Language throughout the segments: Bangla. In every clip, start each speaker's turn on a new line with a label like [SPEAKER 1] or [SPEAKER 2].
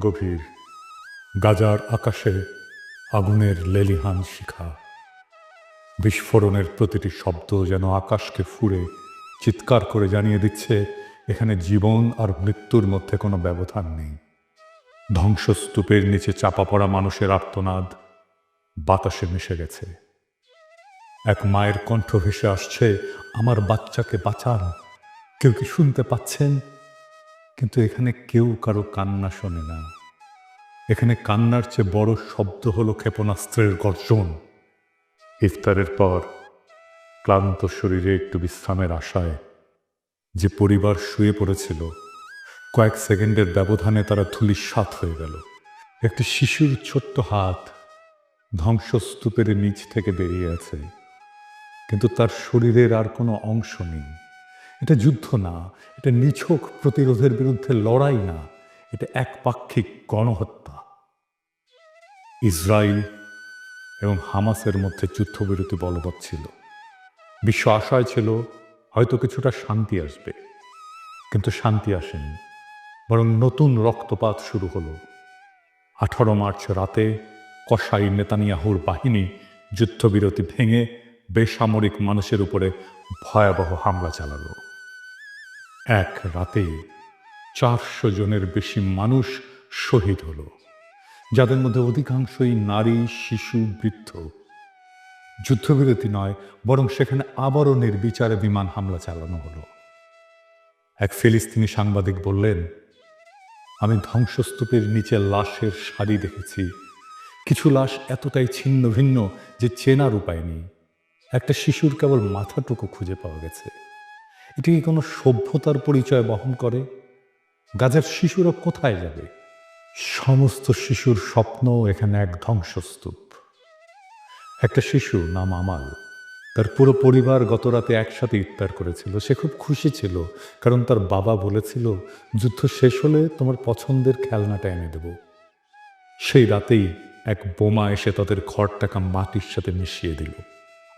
[SPEAKER 1] গভীর। গাজার আকাশে আগুনের লেলিহান শিখা। বিস্ফোরণের প্রতিটি শব্দ যেন আকাশকে ফুঁড়ে চিৎকার করে জানিয়ে দিচ্ছে এখানে জীবন আর মৃত্যুর মধ্যে কোনো ব্যবধান নেই। ধ্বংসস্তূপের নিচে চাপা পড়া মানুষের আর্তনাদ বাতাসে মিশে গেছে। এক মায়ের কণ্ঠ ভেসে আসছে, আমার বাচ্চাকে বাঁচান। কেউ কি শুনতে পাচ্ছেন? কিন্তু এখানে কেউ কারো কান্না শোনে না। এখানে কান্নার চেয়ে বড় শব্দ হলো ক্ষেপণাস্ত্রের গর্জন। ইফতারের পর ক্লান্ত শরীরে একটু বিশ্রামের আশায় যে পরিবার শুয়ে পড়েছিল, কয়েক সেকেন্ডের ব্যবধানে তারা ধূলিসাৎ হয়ে গেল। একটি শিশুর ছোট্ট হাত ধ্বংসস্তূপের নিচ থেকে বেরিয়ে আছে, কিন্তু তার শরীরের আর কোনো অংশ নেই। এটা যুদ্ধ না, এটা নিছক প্রতিরোধের বিরুদ্ধে লড়াই না, এটা একপাক্ষিক গণহত্যা। ইসরায়েল এবং হামাসের মধ্যে যুদ্ধবিরতি বলবৎ ছিল। বিশ্ব আশায় ছিল হয়তো কিছুটা শান্তি আসবে, কিন্তু শান্তি আসেনি, বরং নতুন রক্তপাত শুরু হলো। 18 মার্চ রাতে কসাই নেতানিয়াহুর বাহিনী যুদ্ধবিরতি ভেঙে বেসামরিক মানুষের উপরে ভয়াবহ হামলা চালালো। এক রাতে 400 জনের বেশি মানুষ শহীদ হলো, যাদের মধ্যে অধিকাংশই নারী, শিশু, বৃদ্ধ। যুদ্ধবিরতি নয়, বরং সেখানে আবারও নির্বিচারে বিমান হামলা চালানো হলো। এক ফিলিস্তিনি সাংবাদিক বললেন, আমি ধ্বংসস্তূপের নিচে লাশের সারি দেখেছি। কিছু লাশ এতটাই ছিন্ন ভিন্ন যে চেনার উপায় নেই। একটা শিশুর কেবল মাথাটুকু খুঁজে পাওয়া গেছে। এটি কি কোনো সভ্যতার পরিচয় বহন করে? গাজার শিশুরা কোথায় যাবে? সমস্ত শিশুর স্বপ্ন এখানে এক ধ্বংসস্তূপ। একটা শিশু নাম আমাল, তার পুরো পরিবার গত রাতে একসাথে ইফতার করেছিল। সে খুব খুশি ছিল, কারণ তার বাবা বলেছিল, যুদ্ধ শেষ হলে তোমার পছন্দের খেলনাটা এনে দেব। সেই রাতেই এক বোমা এসে তাদের ঘরটাকে মাটির সাথে মিশিয়ে দিল।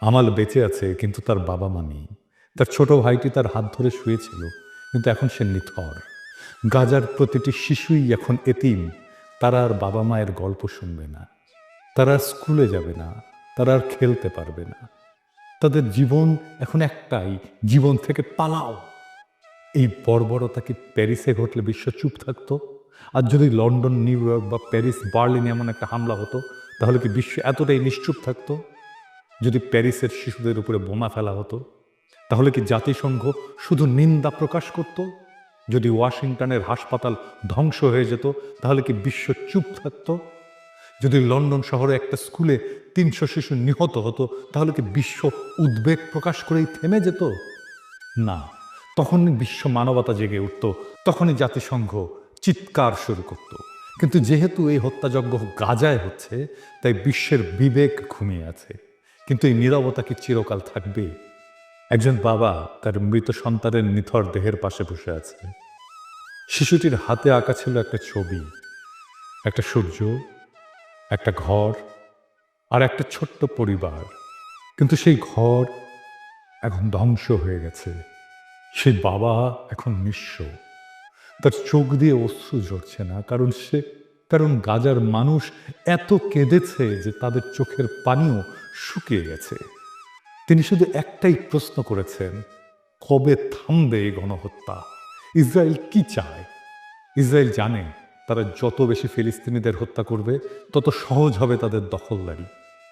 [SPEAKER 1] আমাল বেঁচে আছে, কিন্তু তার বাবা মা নেই। তার ছোট ভাইটি তার হাত ধরে শুয়েছিল, কিন্তু এখন সে নিথর। গাজার প্রতিটি শিশুই এখন এতিম। তারা আর বাবা মায়ের গল্প শুনবে না, তারা আর স্কুলে যাবে না, তারা আর খেলতে পারবে না। তাদের জীবন এখন একটাই, জীবন থেকে পালাও। এই বর্বরতা কি প্যারিসে ঘটলে বিশ্ব চুপ থাকতো? আর যদি লন্ডন, নিউ ইয়র্ক বা প্যারিস, বার্লিনে এমন একটা হামলা হতো, তাহলে কি বিশ্ব এতটাই নিশ্চুপ থাকতো? যদি প্যারিসের শিশুদের উপরে বোমা ফেলা হতো, তাহলে কি জাতিসংঘ শুধু নিন্দা প্রকাশ করত? যদি ওয়াশিংটনের হাসপাতাল ধ্বংস হয়ে যেত, তাহলে কি বিশ্ব চুপ থাকতো? যদি লন্ডন শহরে একটা স্কুলে 300 শিশু নিহত হতো, তাহলে কি বিশ্ব উদ্বেগ প্রকাশ করেই থেমে যেত? না, তখনই বিশ্ব মানবতা জেগে উঠত, তখনই জাতিসংঘ চিৎকার শুরু করত। কিন্তু যেহেতু এই হত্যাযজ্ঞ গাজায় হচ্ছে, তাই বিশ্বের বিবেক ঘুমিয়ে আছে। কিন্তু এই নীরবতা কি চিরকাল থাকবে? একজন বাবা তার মৃত সন্তানের নিথর দেহের পাশে বসে আছে। শিশুটির হাতে আঁকা ছিল একটা ছবি, একটা সূর্য, একটা ঘর আর একটা ছোট্ট পরিবার। কিন্তু সেই ঘর এখন ধ্বংস হয়ে গেছে। সেই বাবা এখন নিঃস্ব। তার চোখ দিয়ে অশ্রু ঝরছে না, কারণ গাজার মানুষ এত কেঁদেছে যে তাদের চোখের পানিও শুকিয়ে গেছে। তিনি শুধু একটাই প্রশ্ন করেছেন, কবে থামবে এই গণহত্যা? ইসরায়েল কি চায়? ইসরায়েল জানে তারা যত বেশি ফিলিস্তিনিদের হত্যা করবে, তত সহজ হবে তাদের দখলদারি।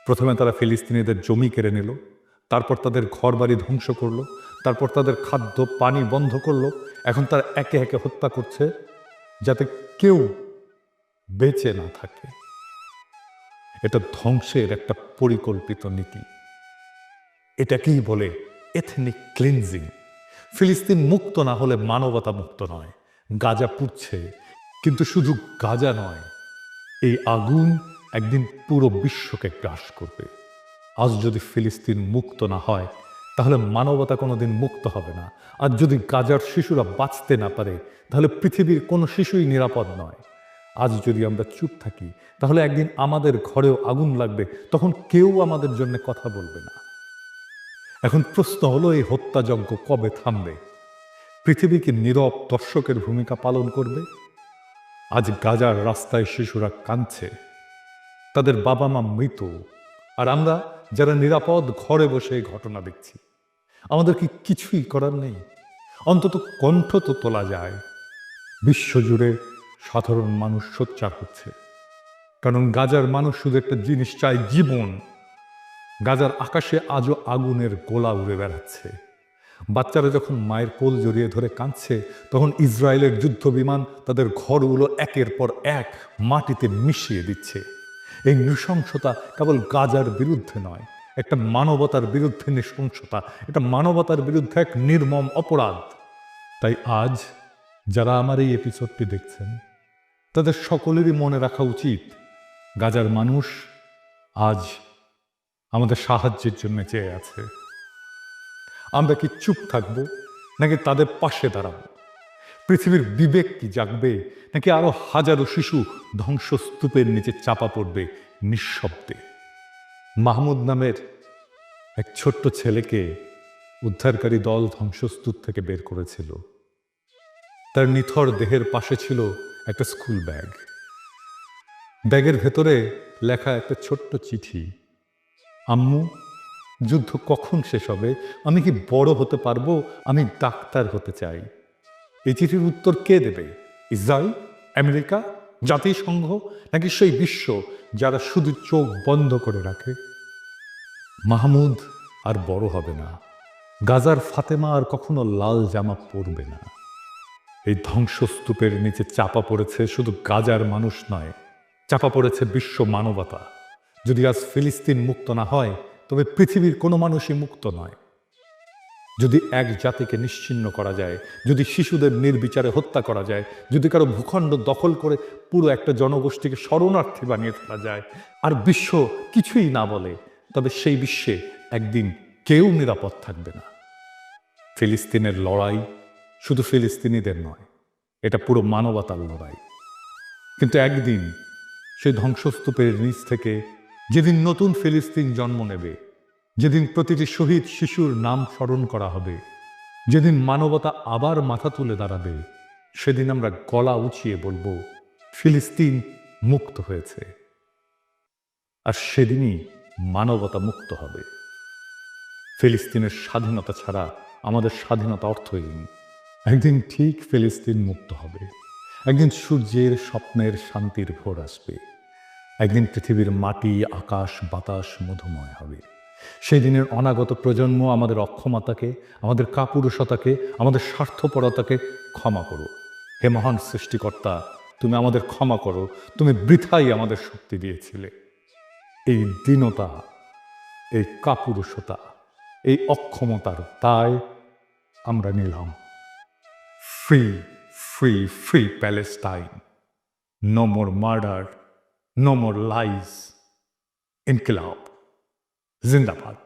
[SPEAKER 1] প্রথমে তারা ফিলিস্তিনিদের জমি কেড়ে নিল, তারপর তাদের ঘরবাড়ি ধ্বংস করলো, তারপর তাদের খাদ্য পানি বন্ধ করলো। এখন তারা একে একে হত্যা করছে, যাতে কেউ বেঁচে না থাকে। এটা ধ্বংসের একটা পরিকল্পিত নীতি। এটাকেই বলে এথনিক ক্লিনজিং। ফিলিস্তিন মুক্ত না হলে মানবতা মুক্ত নয়। গাজা পুড়ছে, কিন্তু শুধু গাজা নয়, এই আগুন একদিন পুরো বিশ্বকে গ্রাস করবে। আজ যদি ফিলিস্তিন মুক্ত না হয়, তাহলে মানবতা কোনোদিন মুক্ত হবে না। আর যদি গাজার শিশুরা বাঁচতে না পারে, তাহলে পৃথিবীর কোনো শিশুই নিরাপদ নয়। আজ যদি আমরা চুপ থাকি, তাহলে একদিন আমাদের ঘরেও আগুন লাগবে, তখন কেউ আমাদের জন্য কথা বলবে না। এখন প্রশ্ন হলো, এই হত্যাযজ্ঞ কবে থামবে? পৃথিবী কি নীরব দর্শকের ভূমিকা পালন করবে? আজ গাজার রাস্তায় শিশুরা কাঁদছে, তাদের বাবা মা মৃত, আর আমরা যারা নিরাপদ ঘরে বসে এই ঘটনা দেখছি, আমাদের কি কিছুই করার নেই? অন্তত কণ্ঠ তো তোলা যায়। বিশ্বজুড়ে সাধারণ মানুষ সোচ্চার হচ্ছে, কারণ গাজার মানুষ শুধু একটা জিনিস চায়, জীবন। গাজার আকাশে আজও আগুনের গোলা উড়ে বেড়াচ্ছে। বাচ্চারা যখন মায়ের কোল জড়িয়ে ধরে কাঁদছে, তখন ইসরায়েলের যুদ্ধ বিমান তাদের ঘরগুলো একের পর এক মাটিতে মিশিয়ে দিচ্ছে। এই নৃশংসতা কেবল গাজার বিরুদ্ধে নয়, একটা মানবতার বিরুদ্ধে নৃশংসতা, এটা মানবতার বিরুদ্ধে এক নির্মম অপরাধ। তাই আজ যারা আমার এই এপিসোডটি দেখছেন, তাদের সকলেরই মনে রাখা উচিত, গাজার মানুষ আজ আমাদের সাহায্যের জন্য চেয়ে আছে। আমরা কি চুপ থাকবো, নাকি তাদের পাশে দাঁড়াবো? পৃথিবীর বিবেক কি জাগবে, নাকি আরো হাজারো শিশু ধ্বংসস্তূপের নিচে চাপা পড়বে নিঃশব্দে? মাহমুদ নামের এক ছোট্ট ছেলেকে উদ্ধারকারী দল ধ্বংসস্তূপ থেকে বের করেছিল। তার নিথর দেহের পাশে ছিল একটা স্কুল ব্যাগ। ব্যাগের ভেতরে লেখা একটা ছোট্ট চিঠি, আম্মু, যুদ্ধ কখন শেষ হবে? আমি কি বড় হতে পারবো? আমি ডাক্তার হতে চাই। এই চিঠির উত্তর কে দেবে? ইসরায়েল, আমেরিকা, জাতিসংঘ, নাকি সেই বিশ্ব যারা শুধু চোখ বন্ধ করে রাখে? মাহমুদ আর বড় হবে না। গাজার ফাতেমা আর কখনো লাল জামা পরবে না। এই ধ্বংসস্তূপের নিচে চাপা পড়েছে শুধু গাজার মানুষ নয়, চাপা পড়েছে বিশ্ব মানবতা। যদি আজ ফিলিস্তিন মুক্ত না হয়, তবে পৃথিবীর কোনো মানুষই মুক্ত নয়। যদি এক জাতিকে নিশ্চিহ্ন করা যায়, যদি শিশুদের নির্বিচারে হত্যা করা যায়, যদি কারো ভূখণ্ড দখল করে পুরো একটা জনগোষ্ঠীকে শরণার্থী বানিয়ে ফেলা যায়, আর বিশ্ব কিছুই না বলে, তবে সেই বিশ্বে একদিন কেউ নিরাপদ থাকবে না। ফিলিস্তিনের লড়াই শুধু ফিলিস্তিনিদের নয়, এটা পুরো মানবতার লড়াই। কিন্তু একদিন সেই ধ্বংসস্তূপের নিচ থেকে যেদিন নতুন ফিলিস্তিন জন্ম নেবে, যেদিন প্রতিটি শহীদ শিশুর নাম স্মরণ করা হবে, যেদিন মানবতা আবার মাথা তুলে দাঁড়াবে, সেদিন আমরা গলা উঁচিয়ে বলবো, ফিলিস্তিন মুক্ত হয়েছে। আর সেদিনই মানবতা মুক্ত হবে। ফিলিস্তিনের স্বাধীনতা ছাড়া আমাদের স্বাধীনতা অর্থহীন। একদিন ঠিক ফিলিস্তিন মুক্ত হবে। একদিন সূর্যের স্বপ্নের শান্তির ভোর আসবে। একদিন পৃথিবীর মাটি, আকাশ, বাতাস মধুময় হবে। সেই দিনের অনাগত প্রজন্ম আমাদের অক্ষমতাকে, আমাদের কাপুরুষতাকে, আমাদের স্বার্থপরতাকে ক্ষমা করো। হে মহান সৃষ্টিকর্তা, তুমি আমাদের ক্ষমা করো। তুমি বৃথাই আমাদের শক্তি দিয়েছিলে। এই দীনতা, এই কাপুরুষতা, এই অক্ষমতার দায় আমরা নিলাম। Free, free, free Palestine. No more murder, no more lies. ইনকিলাব জিন্দাবাদ।